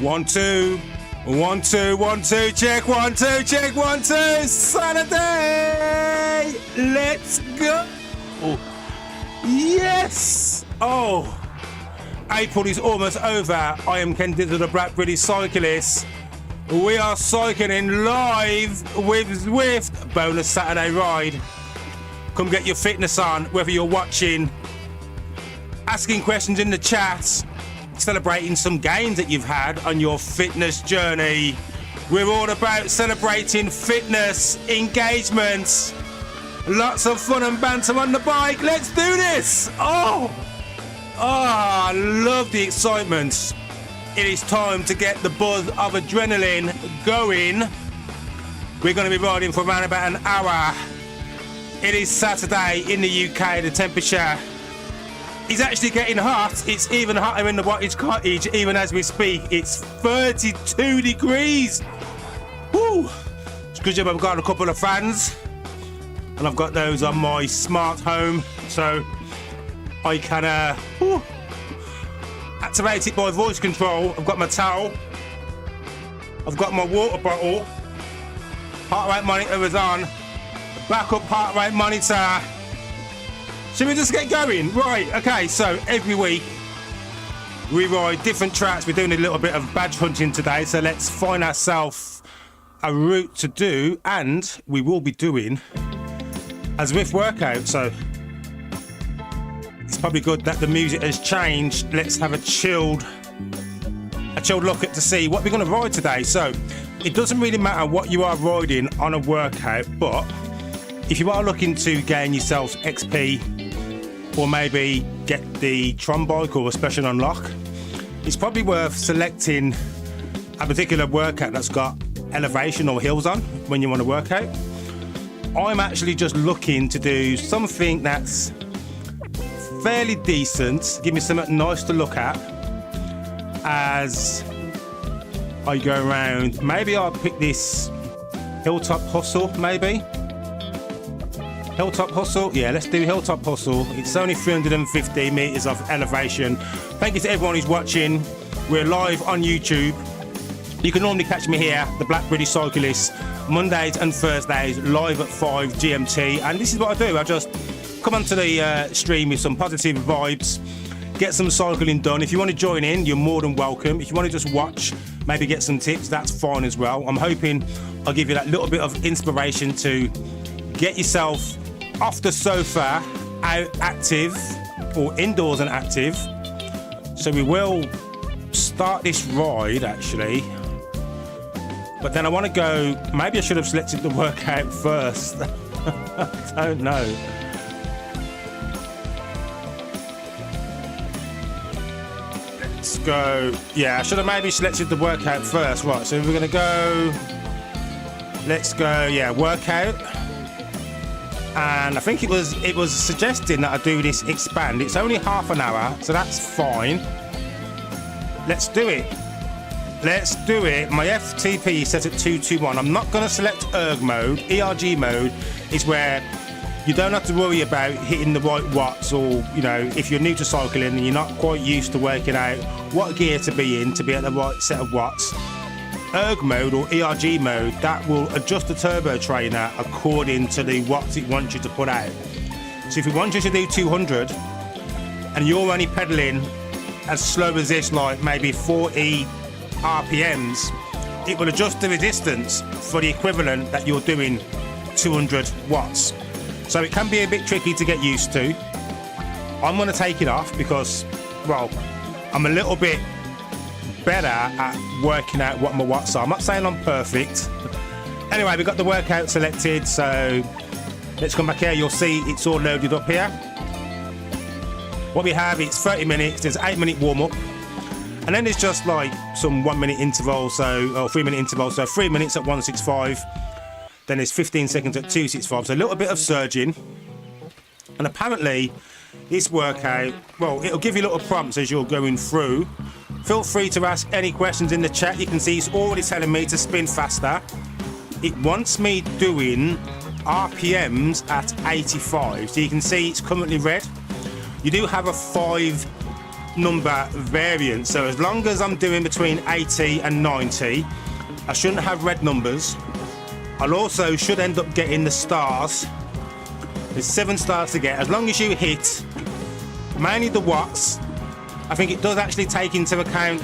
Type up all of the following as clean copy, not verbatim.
1, 2, 1, 2, 1, 2, check, 1, 2, check, 1, 2, Saturday! Let's go! Yes! Oh, April is almost over. I am Ken Diddle, the Black Cyclist. We are cycling live with Zwift bonus Saturday ride. Come get your fitness on, whether you're watching, asking questions in the chat, celebrating some gains that you've had on your fitness journey. We're all about celebrating fitness, engagement, lots of fun and banter on the bike. Let's do this. I love the excitement. It is time to get the buzz of adrenaline going. We're going to be riding for around about an hour. It is Saturday in the UK. The temperature is actually getting hot. It's even hotter in the Wattage Cottage, even as we speak. It's 32 degrees. Woo! It's a good job I've got a couple of fans, and I've got those on my smart home, so I can activate it by voice control. I've got my towel. I've got my water bottle. Heart rate monitor is on. Backup heart rate monitor. Should we just get going? Right, okay, so every week we ride different tracks. We're doing a little bit of badge hunting today, so let's find ourselves a route to do, and we will be doing a Zwift workout, so it's probably good that the music has changed. Let's have a chilled look at to see what we're going to ride today. So it doesn't really matter what you are riding on a workout, but if you are looking to gain yourself XP or maybe get the Tron bike or a special unlock, it's probably worth selecting a particular workout that's got elevation or hills on when you want to work out. I'm actually just looking to do something that's fairly decent, give me something nice to look at as I go around. Maybe I'll pick this Hilltop Hustle, maybe. Hilltop Hustle? Yeah, let's do Hilltop Hustle. It's only 350 meters of elevation. Thank you to everyone who's watching. We're live on YouTube. You can normally catch me here, the Black Cyclist, Mondays and Thursdays, live at 5 GMT. And this is what I do. I just come onto the stream with some positive vibes, get some cycling done. If you want to join in, you're more than welcome. If you want to just watch, maybe get some tips, that's fine as well. I'm hoping I'll give you that little bit of inspiration to get yourself off the sofa, out active, or indoors and active. So we will start this ride actually, but then I want to go, maybe I should have selected the workout first. I don't know. Let's go. Yeah, I should have maybe selected the workout first. Right, so we're gonna go, let's go, yeah, workout. And I think it was suggesting that I do this expand. It's only half an hour, so that's fine. Let's do it. Let's do it. My FTP is set at 221. I'm not going to select ERG mode. ERG mode is where you don't have to worry about hitting the right watts, or, you know, if you're new to cycling and you're not quite used to working out what gear to be in to be at the right set of watts. ERG mode or ERG mode, that will adjust the turbo trainer according to the watts it wants you to put out. So if it wants you to do 200 and you're only pedaling as slow as this, like maybe 40 RPMs, it will adjust the resistance for the equivalent that you're doing 200 watts. So it can be a bit tricky to get used to. I'm going to take it off because, well, I'm a little bit better at working out what my watts are. I'm not saying I'm perfect. Anyway, we've got the workout selected, so let's come back here. You'll see it's all loaded up here. What we have, it's 30 minutes, there's 8-minute warm-up, and then there's just like some 1-minute intervals, or 3-minute intervals, so 3 minutes at 165, then there's 15 seconds at 265, so a little bit of surging. And apparently this workout, well, it'll give you little prompts as you're going through. Feel free to ask any questions in the chat. You can see it's already telling me to spin faster. It wants me doing RPMs at 85, so you can see it's currently red. You do have a 5 number variant. So as long as I'm doing between 80 and 90, I shouldn't have red numbers. I'll also should end up getting the stars. There's 7 stars to get. As long as you hit mainly the watts, I think it does actually take into account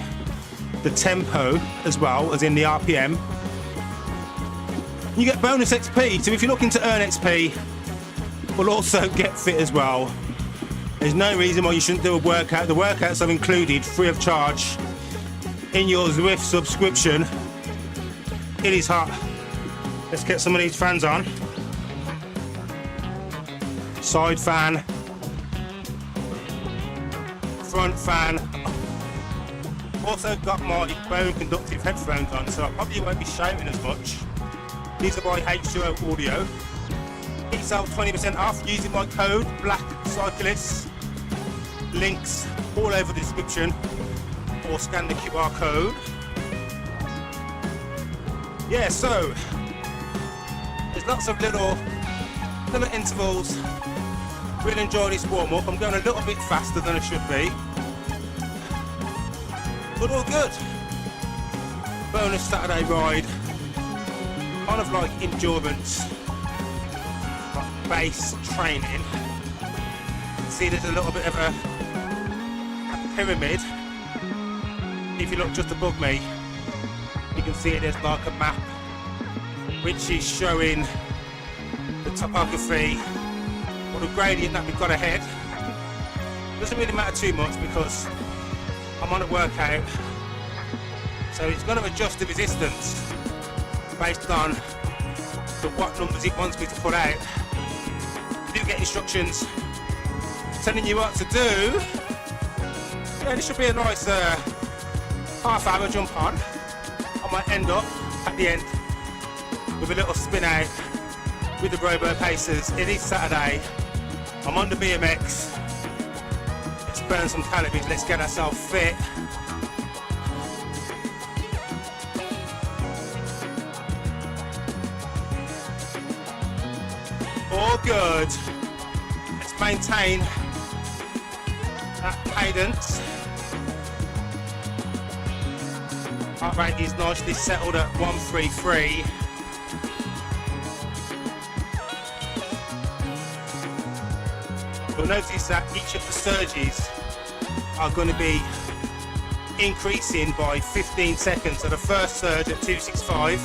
the tempo as well as in the RPM. You get bonus XP, so if you're looking to earn XP, we'll also get fit as well. There's no reason why you shouldn't do a workout. The workouts are included free of charge in your Zwift subscription. It is hot. Let's get some of these fans on. Side fan, front fan. Also got my bone conductive headphones on, so I probably won't be shouting as much. These are by H2O Audio. Get yourself 20% off using my code Black Cyclist. Links all over the description, or scan the QR code. Yeah, so there's lots of little intervals. Really enjoy this warm-up. I'm going a little bit faster than I should be, but all good. Bonus Saturday ride, kind of like endurance, like base training. See, there's a little bit of a pyramid. If you look just above me, you can see there's like a map which is showing the topography or the gradient that we've got ahead. Doesn't really matter too much because I'm on a workout, so it's going to adjust the resistance based on the watt numbers it wants me to put out. You do get instructions telling you what to do. Yeah, this should be a nice half-hour jump on. I might end up at the end with a little spin out with the Robo Pacers. It is Saturday. I'm on the BMX. Let's burn some calories. Let's get ourselves fit. All good. Let's maintain that cadence. Heart rate is nicely settled at 133. You'll notice that each of the surges are going to be increasing by 15 seconds. So the first surge at 265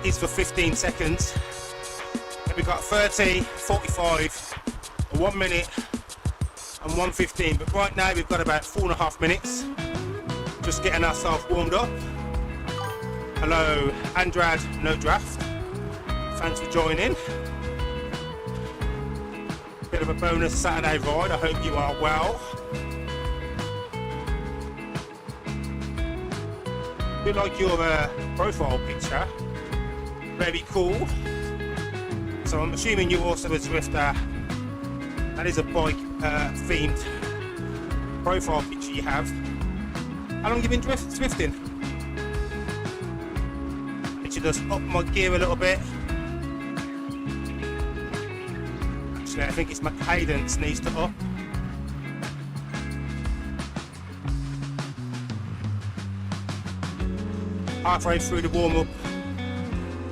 is for 15 seconds. Then we've got 30, 45, 1 minute and 1:15. But right now we've got about 4.5 minutes. Just getting ourselves warmed up. Hello, Andrad, no draft. Thanks for joining. Bit of a bonus Saturday ride. I hope you are well. Do like your profile picture. Very cool. So I'm assuming you're also a Zwifter. That is a bike themed profile picture you have. How long have you been Zwifting? It should just up my gear a little bit. Actually, I think it's my cadence needs to up. Halfway through the warm-up.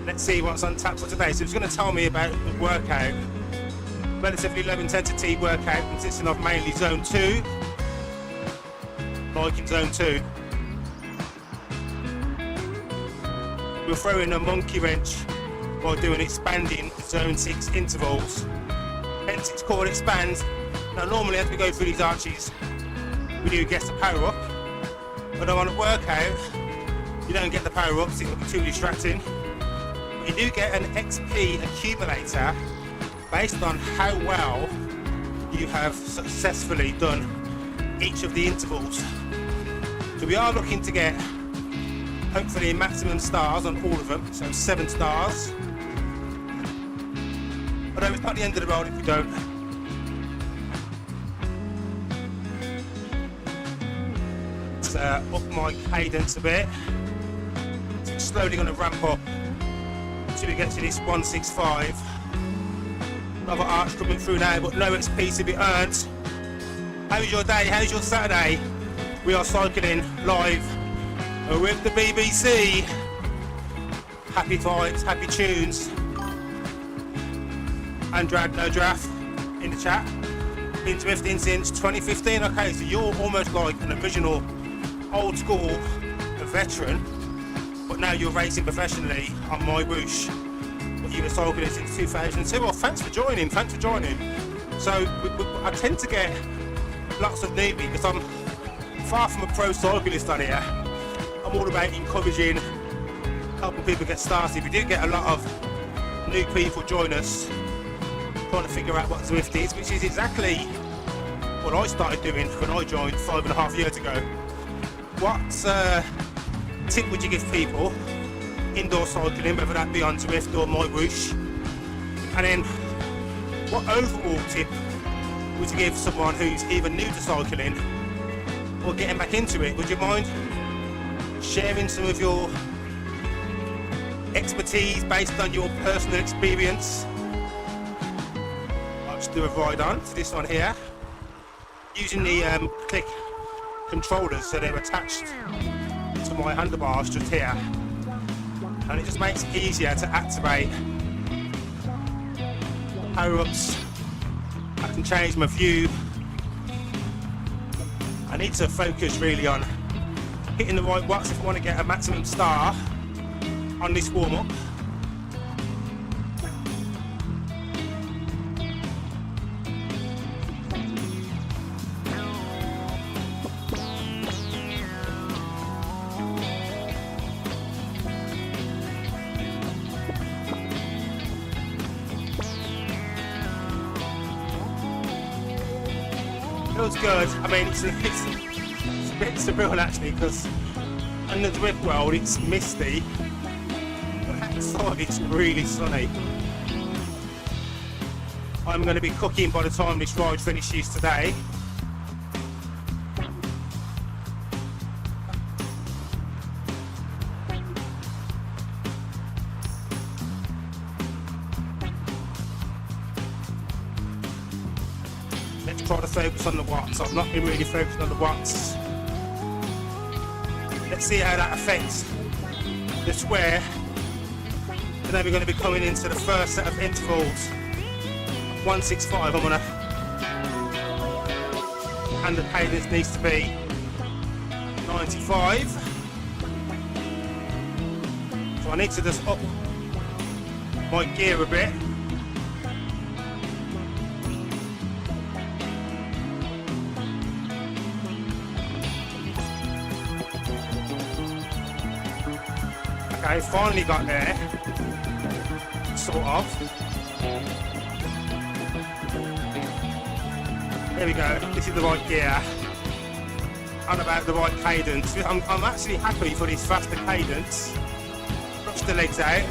Let's see what's on tap for today. So it's going to tell me about the workout. Relatively low intensity workout consisting of mainly zone 2. Like in zone 2. We'll throw in a monkey wrench while doing expanding zone 6 intervals. Hence it's called expand. Now normally as we go through these arches, we do get the power up. But on a workout, you don't get the power ups, it will be too distracting. But you do get an XP accumulator based on how well you have successfully done each of the intervals. So we are looking to get hopefully maximum stars on all of them, so 7 stars. Although it's not the end of the road if we don't. Let's up my cadence a bit. So it's slowly going to ramp up until we get to this 165. Another arch coming through now, but no XP to be earned. How's your day? How's your Saturday? We are cycling live with the BBC. Happy vibes, happy tunes. And Drag No Draft in the chat. Been Zwifting since 2015. Okay, so you're almost like an original, old school, a veteran, but now you're racing professionally on my whoosh. But you were cycling since 2002. Well, thanks for joining. So I tend to get lots of newbies because I'm far from a pro cyclist on here. I'm all about encouraging, helping people get started. We do get a lot of new people join us, trying to figure out what Zwift is, which is exactly what I started doing when I joined 5.5 years ago. What tip would you give people indoor cycling, whether that be on Zwift or my whoosh? And then what overall tip would you give someone who's either new to cycling or getting back into it? Would you mind sharing some of your expertise based on your personal experience? I'll just do a ride on to this one here, using the click controllers, so they're attached to my handlebars just here, and it just makes it easier to activate power-ups. I can change my view. I need to focus really on hitting the right watts if I want to get a maximum star on this warm-up. Feels good. I mean, it's a bit surreal actually, because in the Zwift world it's misty, but outside it's really sunny. I'm going to be cooking by the time this ride finishes today. Try to focus on the watts. I've not been really focusing on the watts. Let's see how that affects the square. And then we're going to be coming into the first set of intervals. 165 I'm gonna, and the cadence needs to be 95. So I need to just up my gear a bit. Okay, finally got there, sort of. There we go, this is the right gear, and about the right cadence. I'm actually happy for this faster cadence. Brush the legs out.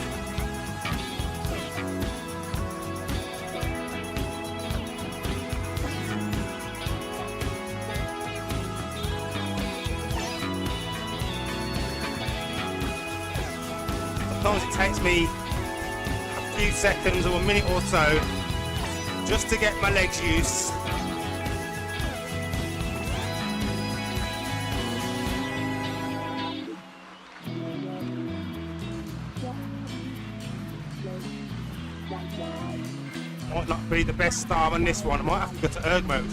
Sometimes it takes me a few seconds or a minute or so just to get my legs used. Might not be the best start on this one. I might have to go to erg mode.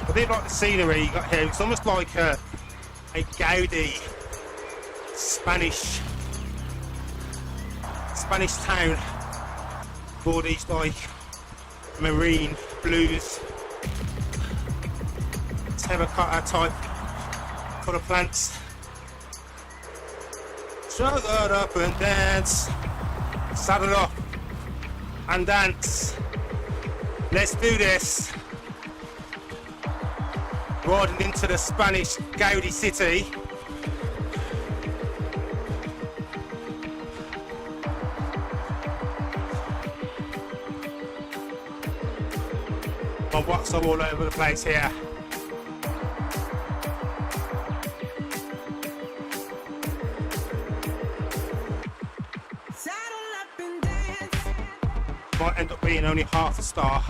I did like the scenery you got here. It's almost like a Gaudi Spanish town, all these like marine blues, terracotta type colour plants. So get up and dance, saddle up and dance. Let's do this. Riding into the Spanish Gaudi city. My watts are all over the place here. Might end up being only half a star.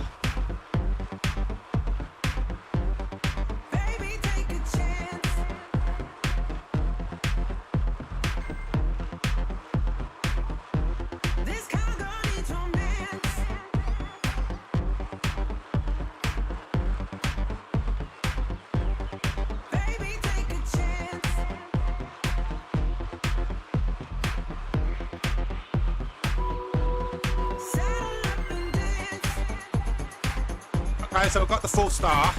Okay, so I've got the full star.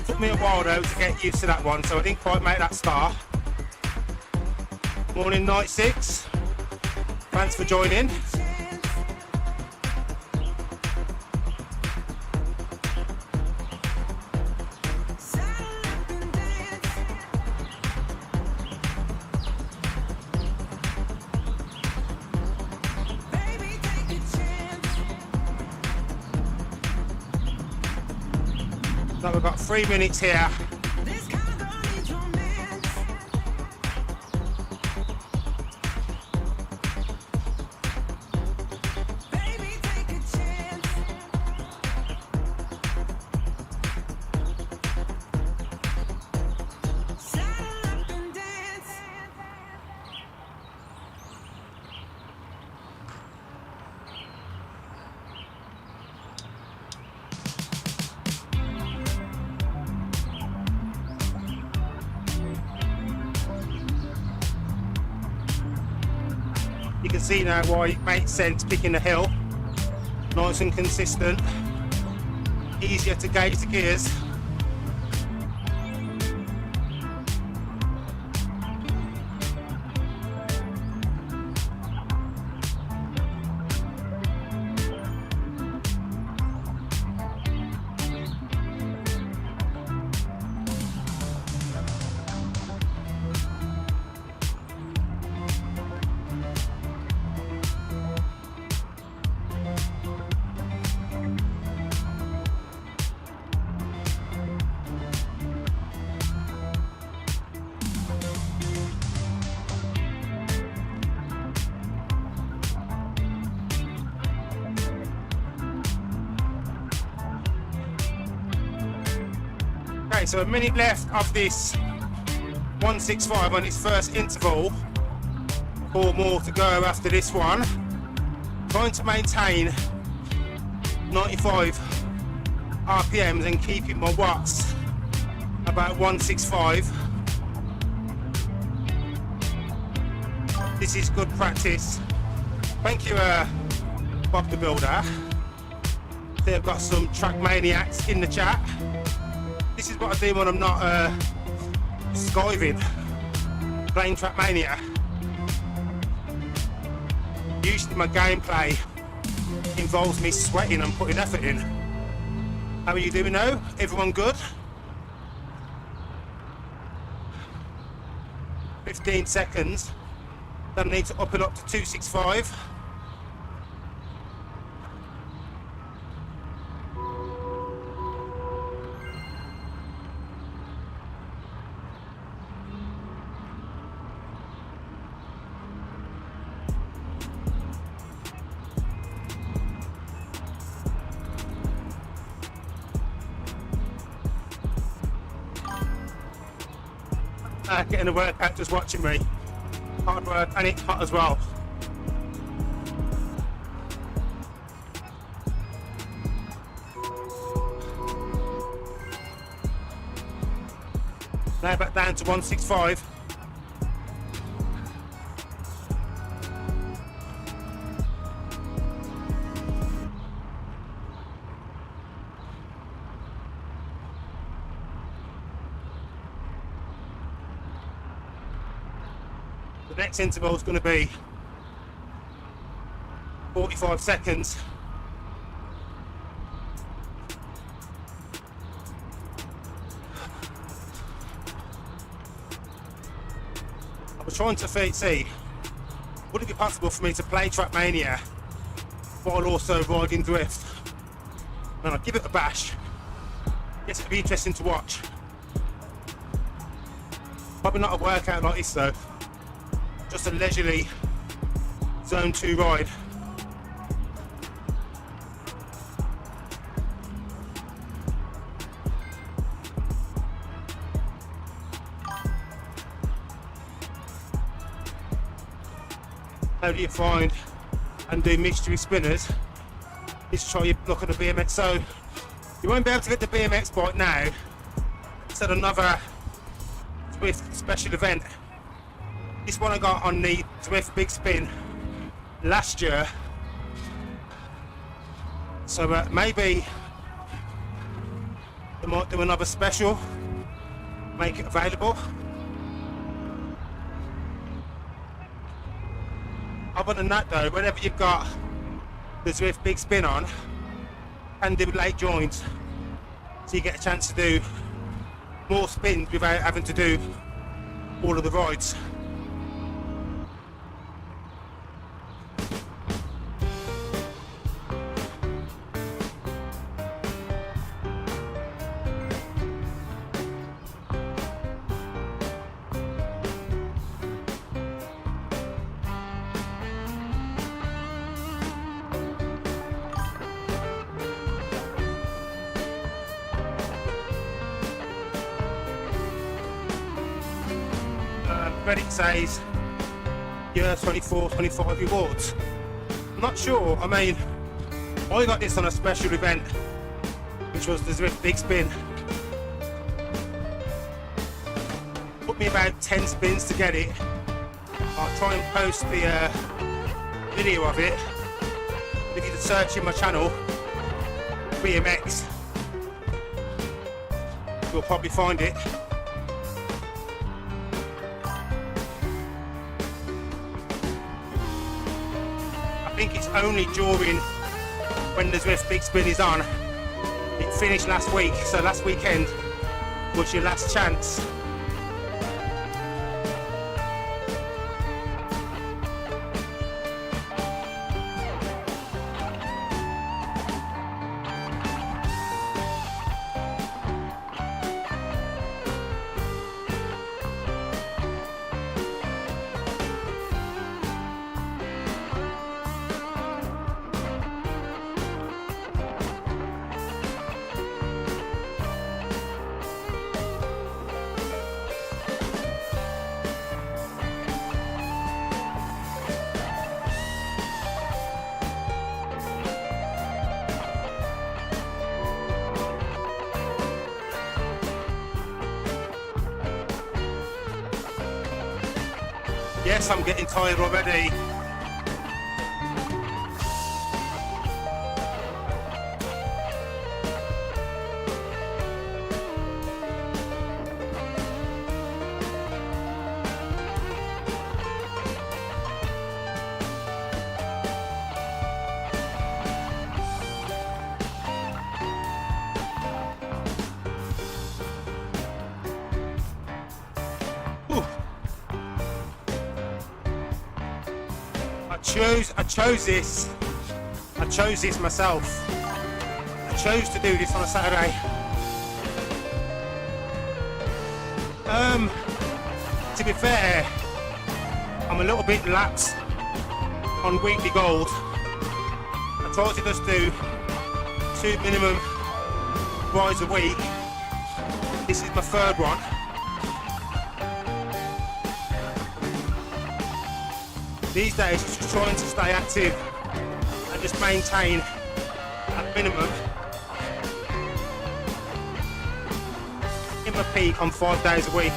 Took me a while though to get used to that one, so I didn't quite make that star. Morning, night 6. Thanks for joining. So we've got 3 minutes here. You can see now why it makes sense picking the hill. Nice and consistent. Easier to gauge the gears. Okay, so a minute left of this 165 on its first interval. 4 more to go after this one. Trying to maintain 95 RPMs and keeping my watts about 165. This is good practice. Thank you, Bob the Builder. They've got some track maniacs in the chat. This is what I do when I'm not skiving, playing Trackmania. Usually my gameplay involves me sweating and putting effort in. How are you doing now? Everyone good? 15 seconds. Then I need to up it up to 265. Getting a workout just watching me. Hard work and it's hot as well. Now back down to 165. The next interval is going to be 45 seconds. I was trying to see, would it be possible for me to play Trackmania while also riding Zwift? And I'll give it a bash. Guess it'd be interesting to watch. Probably not a workout like this though, just a leisurely zone 2 ride. How do you find and do mystery spinners? Is try your luck at the BMX. So you won't be able to get the BMX bike now. It's at another Zwift special event. This one I got on the Zwift Big Spin last year. So maybe they might do another special, make it available. Other than that though, whenever you've got the Zwift Big Spin on, and do late joins, so you get a chance to do more spins without having to do all of the rides. Reddit says year 24-25 rewards. I'm not sure. I mean, I got this on a special event, which was the Zwift Big Spin. Took me about 10 spins to get it. I'll try and post the video of it. If you search in my channel, BMX, you'll probably find it. I think it's only during when the Zwift Big Spin is on. It finished last week, so last weekend was your last chance. Yes, I'm getting tired already. I chose this myself. I chose to do this on a Saturday. To be fair, I'm a little bit lax on weekly goals. I try to just do 2 minimum rides a week. This is my 3rd one. These days, it's just trying to stay active and just maintain at minimum. In my peak on 5 days a week.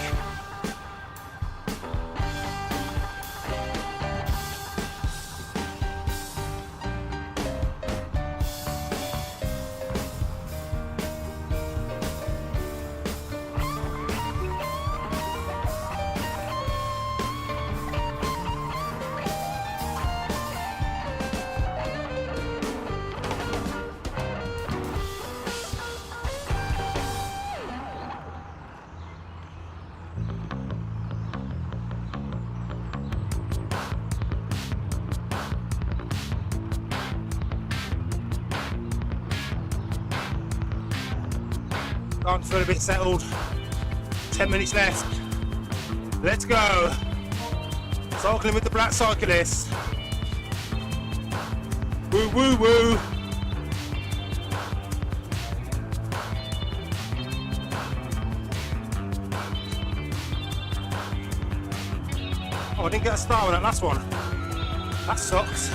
Starting to feel a bit settled. 10 minutes left. Let's go. Cycling with the Black Cyclist. Woo, woo, woo. Oh, I didn't get a start on that last one. That sucks.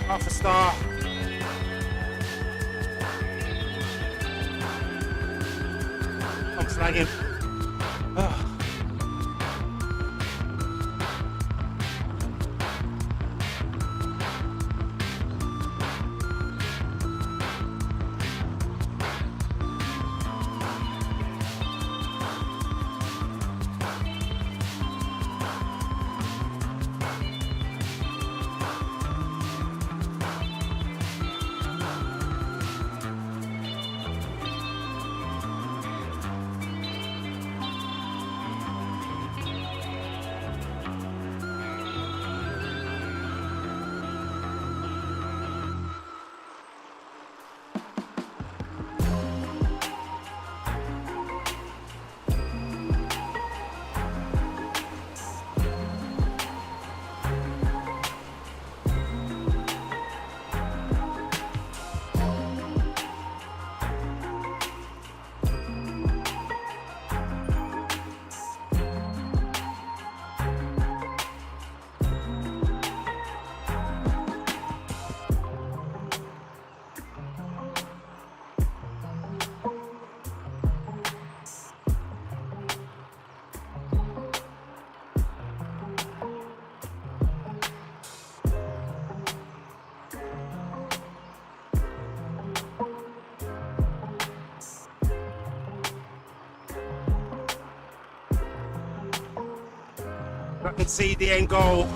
Half a star. I'm flagging. Oh. I can see the end goal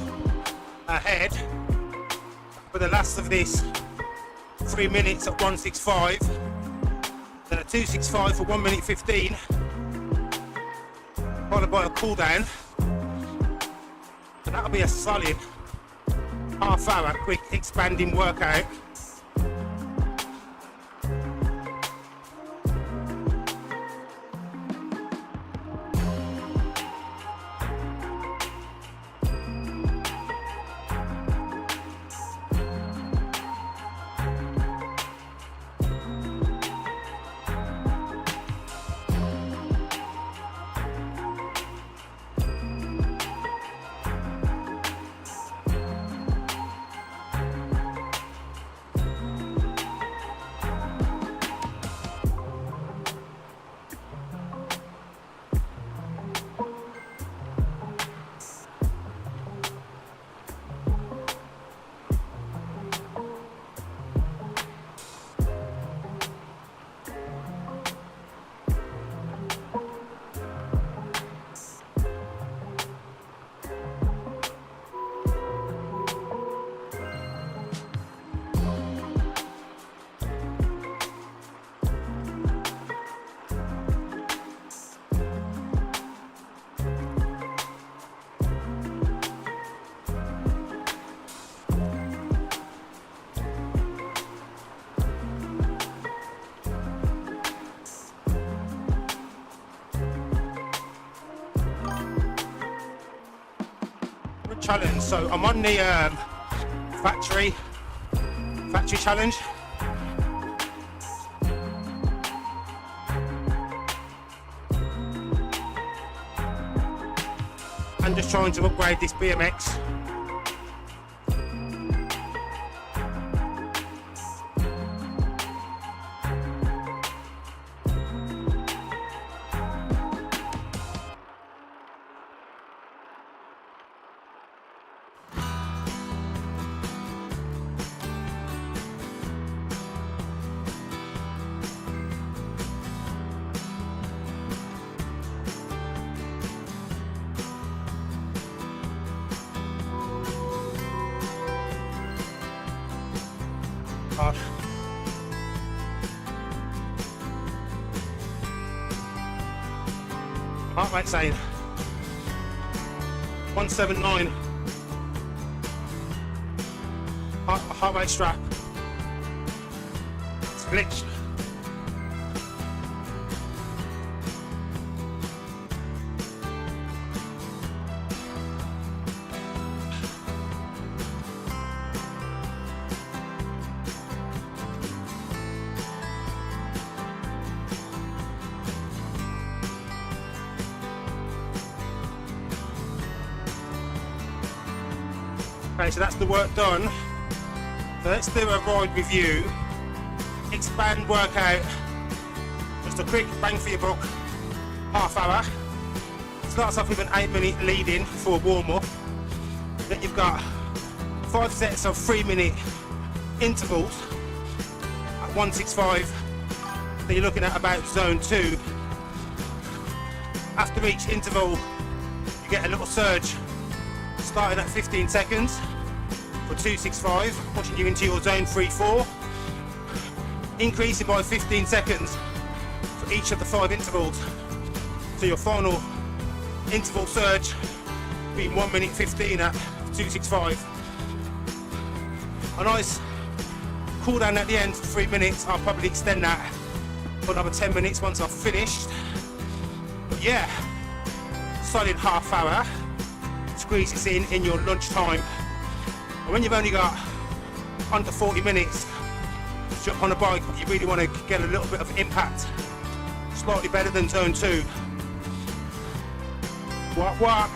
ahead for the last of this 3 minutes at 1:65, then a 2:65 for 1 minute 15, followed by a cooldown, and that'll be a solid half-hour quick expanding workout. challenge. So I'm on the factory challenge. I'm just trying to upgrade this BMX. Hard. Heart rate saying 179. Heart rate strap. It's glitched. Okay, so that's the work done. So let's do a ride review. Expand workout. Just a quick bang for your buck. Half hour. Starts off with an 8-minute lead in for a warm up. Then you've got 5 sets of 3-minute intervals at 165. Then you're looking at about zone 2. After each interval, you get a little surge starting at 15 seconds for 265, pushing you into your zone 3-4, increasing by 15 seconds for each of the 5 intervals. So your final interval surge being 1 minute 15 at 265. A nice cool down at the end for 3 minutes. I'll probably extend that for another 10 minutes once I've finished. But yeah, solid half hour. Squeeze this in your lunch time. And when you've only got under 40 minutes to jump on a bike, you really want to get a little bit of impact. Slightly better than zone 2. What?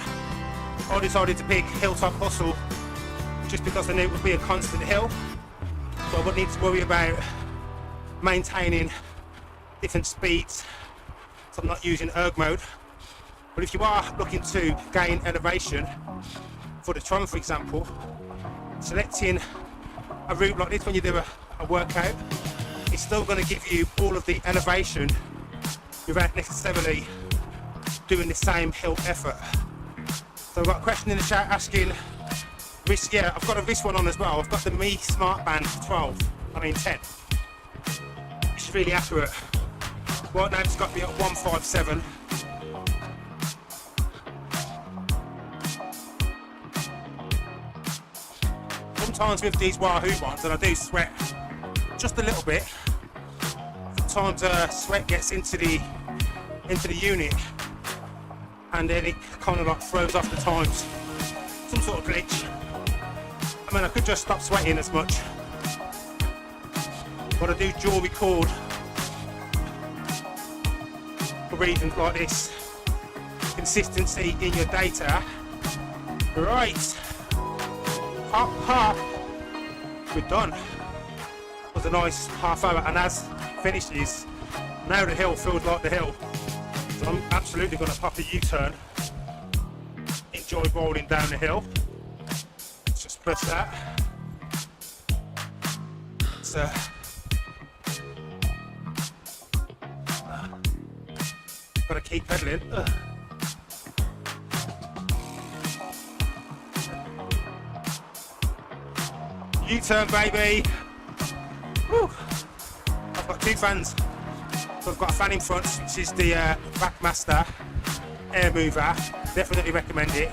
I decided to pick Hilltop Hustle just because I knew it would be a constant hill. So I wouldn't need to worry about maintaining different speeds. So I'm not using erg mode. But if you are looking to gain elevation for the Tron, for example, selecting a route like this when you do a workout, it's still going to give you all of the elevation without necessarily doing the same hill effort. So I've got a question in the chat asking, yeah, I've got a wrist one on as well. I've got the Mi Smart Band 10. It's really accurate. Right now it's got me at 157. Sometimes with these Wahoo ones, and I do sweat just a little bit. Sometimes sweat gets into the unit, and then it kind of like throws off the times. Some sort of glitch. I mean, I could just stop sweating as much, but I do dual record for reasons like this. Consistency in your data. Right. We're done. It was a nice half hour, and as finishes, now the hill feels like the hill. So I'm absolutely going to pop a U-turn. Enjoy rolling down the hill. Let's just press that. So, got to keep pedaling. U-turn, baby. Woo. I've got 2 fans. So I've got a fan in front, which is the Backmaster Air Mover. Definitely recommend it.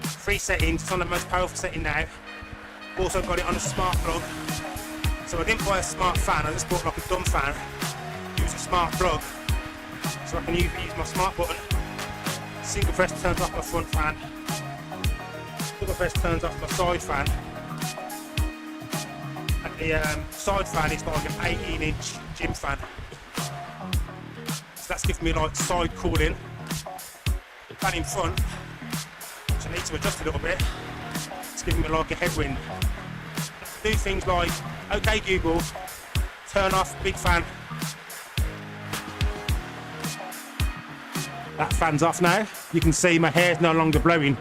3 settings. It's on the most powerful setting now. Also got it on a smart plug. So I didn't buy a smart fan. I just bought like a dumb fan. Use a smart plug, so I can use my smart button. Single press turns off my front fan. do my best, turns up my side fan. And the side fan is like an 18-inch gym fan. So that's giving me like side cooling. Fan in front, which I need to adjust a little bit. It's giving me like a headwind. Do things like, okay Google, turn off big fan. That fan's off now. You can see my hair's no longer blowing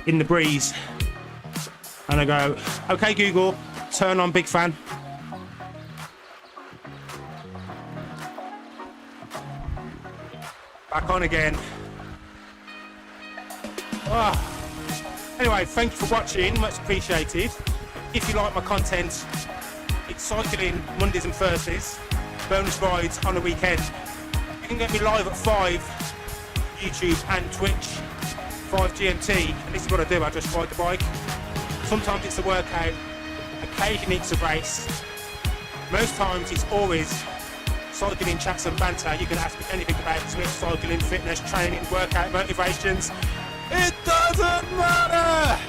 in the breeze. And I go, okay Google, turn on big fan. Back on again. Oh. Anyway, thank you for watching, much appreciated. If you like my content, it's cycling Mondays and Thursdays, bonus rides on the weekend. You can get me live at 5, YouTube and Twitch, 5 GMT, and this is what I do, I just ride the bike. Sometimes it's a workout, occasionally it's a race. Most times it's always Cycling Chats and Banter. You can ask me anything about Zwift, cycling, fitness, training, workout, motivations. It doesn't matter!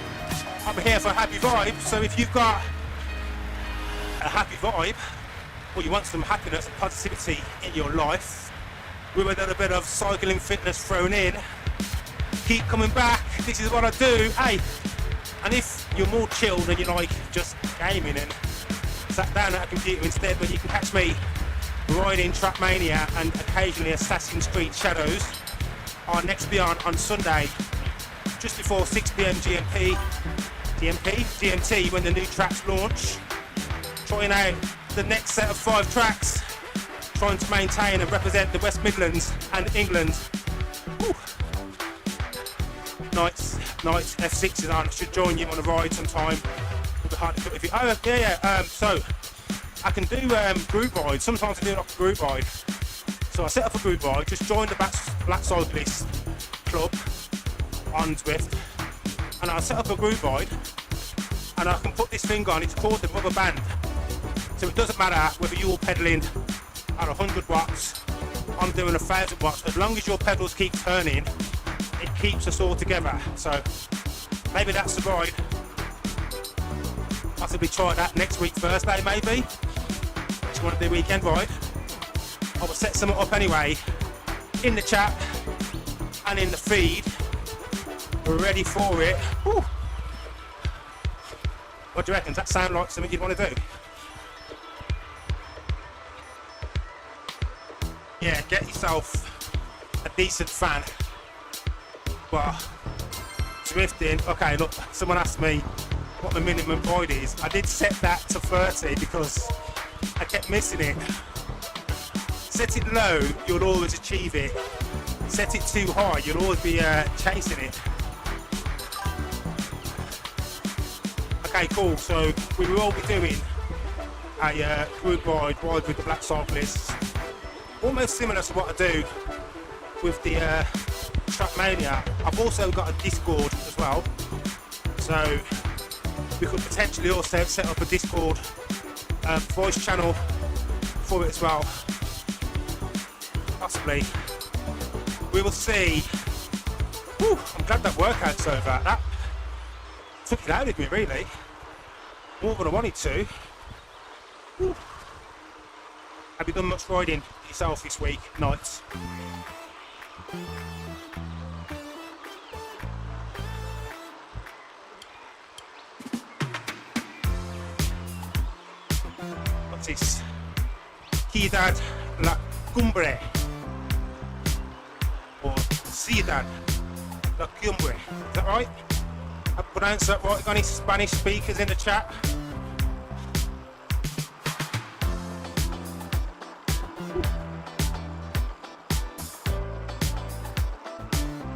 I'm here for a happy vibe, so if you've got a happy vibe, or you want some happiness and positivity in your life, with a little bit of cycling fitness thrown in, keep coming back. This is what I do. Hey, and if you're more chilled and you like just gaming and sat down at a computer instead, but you can catch me riding Trackmania and occasionally Assassin's Creed Shadows on Next Beyond on Sunday, just before 6 PM GMT, when the new tracks launch. Trying out the next set of 5 tracks, trying to maintain and represent the West Midlands and England. Woo. Nights, F6 is on. I should join you on a ride sometime. It'll be hard to put if you. Oh yeah. So I can do group rides. Sometimes I do like a group ride. So I set up a group ride. Just join the Black Cyclist club on Zwift, and I'll set up a group ride, and I can put this thing on. It's called the rubber band. So it doesn't matter whether you're pedaling at 100 watts, I'm doing 1,000 watts. As long as your pedals keep turning, it keeps us all together. So maybe that's the ride. Possibly try that next week, Thursday maybe. Just want to do a weekend ride. I will set some up anyway in the chat and in the feed. We're ready for it. Whew. What do you reckon? Does that sound like something you'd want to do? Yeah, get yourself a decent fan. Well, Zwifting. Okay, look, someone asked me what the minimum ride is. I did set that to 30 because I kept missing it. Set it low, you'll always achieve it. Set it too high, you'll always be chasing it. Okay, cool. So we will all be doing a group ride with the Black Cyclists. Almost similar to what I do with the Trackmania. I've also got a Discord as well. So we could potentially also set up a Discord voice channel for it as well. Possibly. We will see. Whew, I'm glad that workout's over. That took it out of me, really. More than I wanted to. Whew. Have you done much riding yourself this week, nights? What's this? Ciudad La Cumbre. Or Ciudad La Cumbre. Is that right? I pronounced that right. Got any Spanish speakers in the chat?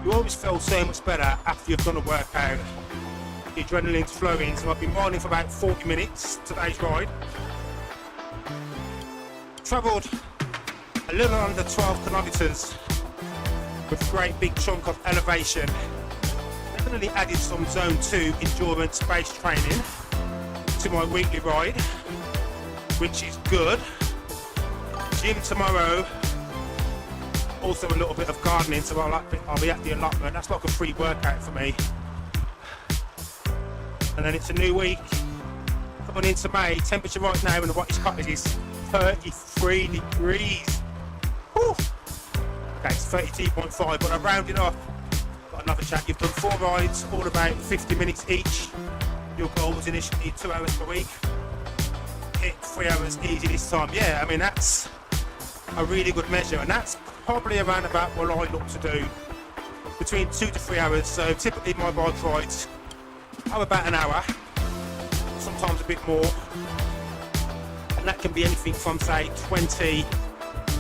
You always feel so much better after you've done a workout. The adrenaline's flowing, so I've been riding for about 40 minutes today's ride. Travelled a little under 12 kilometres with a great big chunk of elevation. Definitely added some zone 2 endurance-based training to my weekly ride, which is good. Gym tomorrow. Also a little bit of gardening, so I'll be at the allotment. That's like a free workout for me. and then it's a new week. Coming into May, temperature right now in the Wattish Cottage is 33 degrees. Whew. Okay, it's 32.5, but I've rounded off. Got another chat. You've done 4 rides, all about 50 minutes each. Your goal was initially 2 hours per week. Hit 3 hours easy this time. Yeah, I mean, that's a really good measure, and that's probably around about what I look to do, between 2 to 3 hours. So typically my bike rides are about an hour, sometimes a bit more, and that can be anything from say 20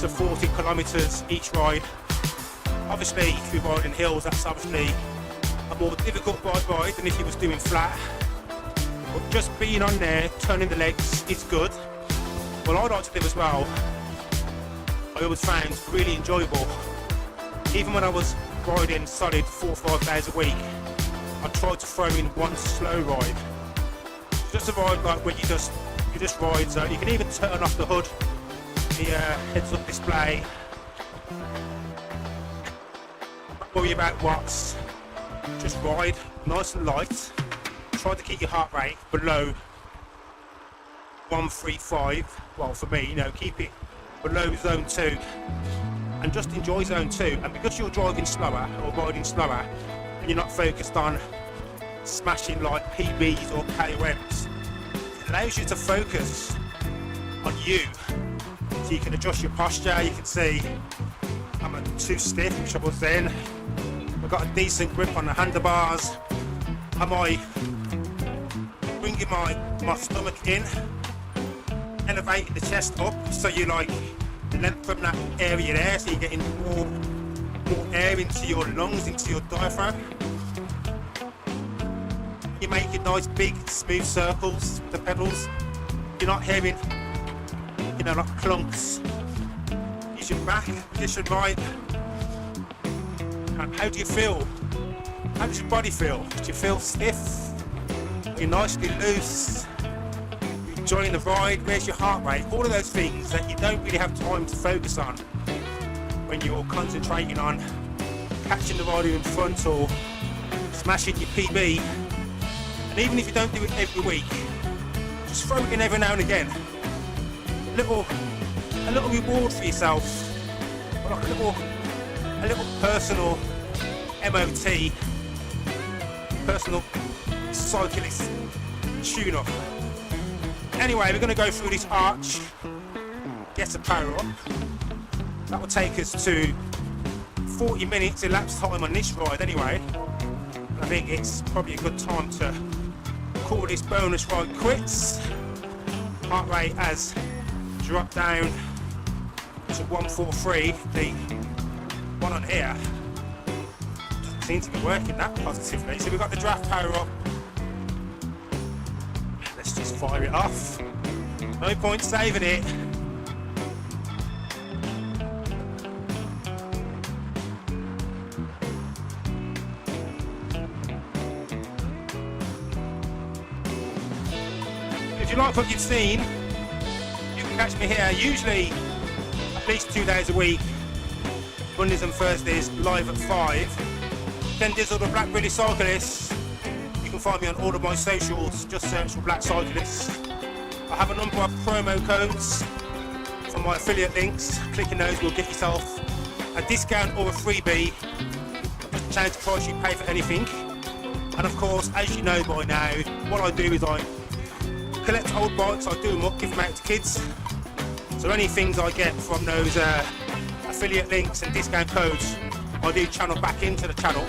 to 40 kilometers each ride. Obviously if you're riding hills, that's obviously a more difficult bike ride than if you was doing flat, but just being on there, turning the legs is good. What I like to do as well, I always found really enjoyable, even when I was riding solid 4 or 5 days a week, I tried to throw in one slow ride. Just a ride like where you just ride, so you can even turn off the hood, the heads-up display, not worry about watts, just ride nice and light. Try to keep your heart rate below 135, well for me, you know, keep it below zone 2, and just enjoy zone 2. And because you're driving slower or riding slower, and you're not focused on smashing like PBs or KOMs, it allows you to focus on you. So you can adjust your posture. You can see I'm not too stiff, which I was then. I've got a decent grip on the handlebars. Am I bringing my stomach in, elevating the chest up, so you like the length from that area there, so you're getting more air into your lungs, into your diaphragm. You're making nice big smooth circles with the pedals. You're not hearing, you know, like clunks. Use your back, position right. And how do you feel? How does your body feel? Do you feel stiff? You're nicely loose? You're enjoying the ride? Where's your heart rate? All of those things that you don't really have time to focus on when you're concentrating on catching the rider in front or smashing your PB. And even if you don't do it every week, just throw it in every now and again. A little reward for yourself, or like a little personal MOT, personal cyclist tune-up. Anyway, we're going to go through this arch, get a power up. That will take us to 40 minutes elapsed time on this ride anyway. I think it's probably a good time to call this bonus ride quits. Heart rate has dropped down to 143. The one on here doesn't seem to be working that positively. So we've got the draft power up. Let's just fire it off. No point saving it. If you like what you've seen, you can catch me here usually at least 2 days a week, Mondays and Thursdays, live at 5. Then Dizzle the Black Cyclist. You can find me on all of my socials, just search for Black Cyclist. I have a number of promo codes from my affiliate links. Clicking those will get yourself a discount or a freebie. Just change the price you pay for anything. And of course, as you know by now, what I do is I collect old bikes, I do them up, give them out to kids. So any things I get from those affiliate links and discount codes, I do channel back into the channel,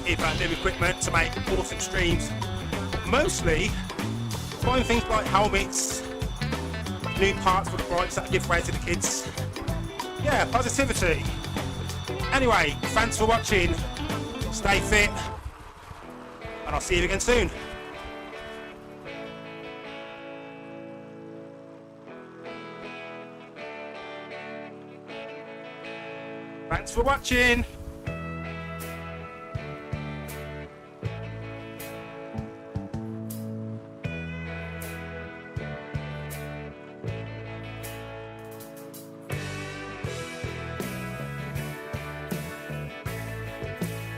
either new equipment to make awesome streams. Mostly buying things like helmets, new parts for the bikes that I give away to the kids. Yeah, positivity. Anyway, thanks for watching, stay fit, and I'll see you again soon. Thanks for watching.